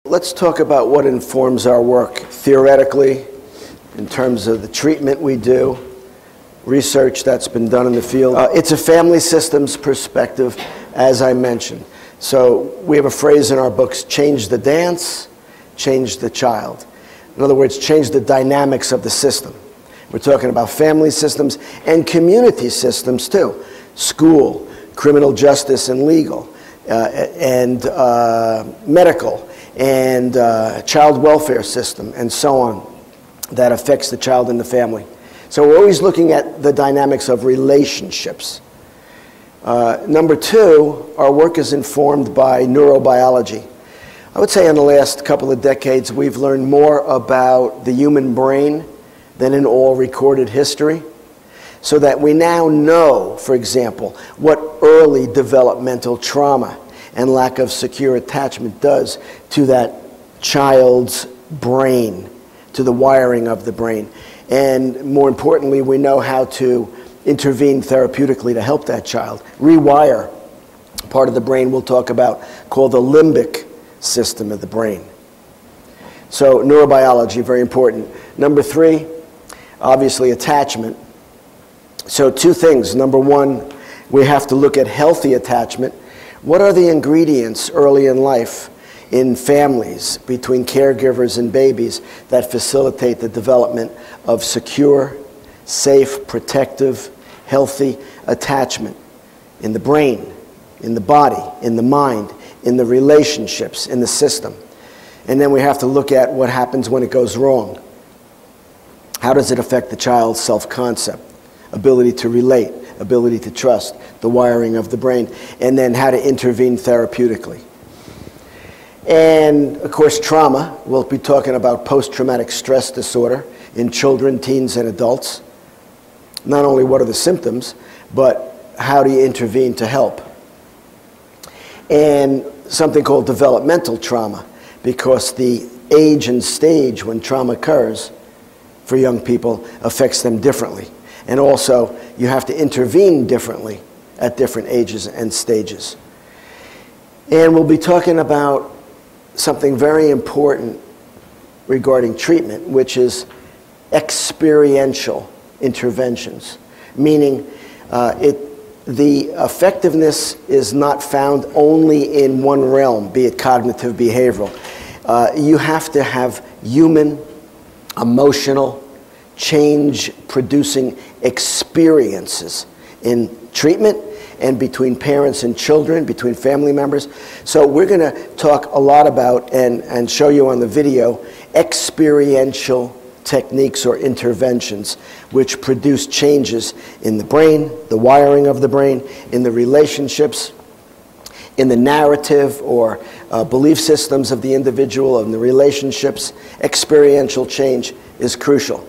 Let's talk about what informs our work theoretically, in terms of the treatment we do, research that's been done in the field. It's a family systems perspective, as I mentioned. So we have a phrase in our books, change the dance, change the child. In other words, change the dynamics of the system. We're talking about family systems and community systems too. School, criminal justice and legal, and medical, and child welfare system, and so on, that affects the child and the family. So we're always looking at the dynamics of relationships. Number two, our work is informed by neurobiology. I would say in the last couple of decades, we've learned more about the human brain than in all recorded history, so that we now know, for example, what early developmental trauma and lack of secure attachment does to that child's brain, to the wiring of the brain. And more importantly, we know how to intervene therapeutically to help that child rewire part of the brain we'll talk about, called the limbic system of the brain. So neurobiology, very important. Number three, obviously attachment. So two things. Number one, we have to look at healthy attachment. What are the ingredients early in life in families between caregivers and babies that facilitate the development of secure, safe, protective, healthy attachment in the brain, in the body, in the mind, in the relationships, in the system? And then we have to look at what happens when it goes wrong. How does it affect the child's self-concept, ability to relate, ability to trust, the wiring of the brain, and then how to intervene therapeutically. And of course, trauma. We'll be talking about post-traumatic stress disorder in children, teens, and adults. Not only what are the symptoms, but how do you intervene to help. And something called developmental trauma, because the age and stage when trauma occurs for young people affects them differently. And also, you have to intervene differently at different ages and stages. And we'll be talking about something very important regarding treatment, which is experiential interventions, meaning the effectiveness is not found only in one realm, be it cognitive behavioral. You have to have human, emotional, change-producing experiences in treatment and between parents and children, between family members. So we're going to talk a lot about, and show you on the video, experiential techniques or interventions which produce changes in the brain, the wiring of the brain, in the relationships, in the narrative or belief systems of the individual and the relationships. Experiential change is crucial.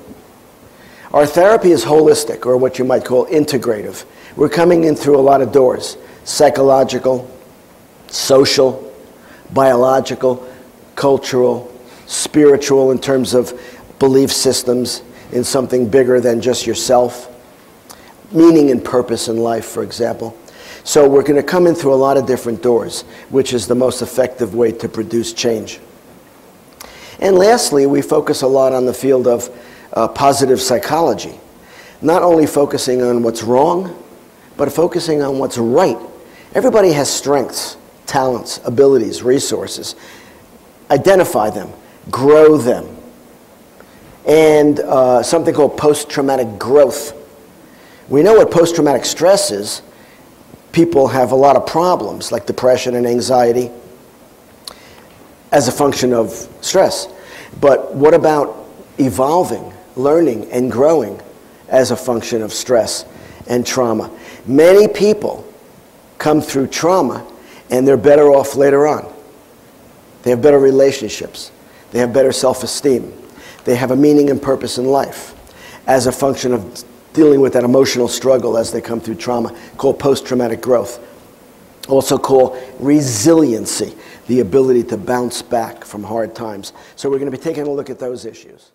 Our therapy is holistic, or what you might call integrative. We're coming in through a lot of doors: psychological, social, biological, cultural, spiritual, in terms of belief systems in something bigger than just yourself, meaning and purpose in life, for example. So we're going to come in through a lot of different doors, which is the most effective way to produce change. And lastly, we focus a lot on the field of positive psychology, not only focusing on what's wrong, but focusing on what's right. Everybody has strengths, talents, abilities, resources. Identify them, grow them. And something called post-traumatic growth. We know what post-traumatic stress is. People have a lot of problems like depression and anxiety as a function of stress. But what about evolving, learning, and growing as a function of stress and trauma? Many people come through trauma and they're better off later on. They have better relationships. They have better self-esteem. They have a meaning and purpose in life as a function of dealing with that emotional struggle as they come through trauma, called post-traumatic growth. Also called resiliency, the ability to bounce back from hard times. So we're going to be taking a look at those issues.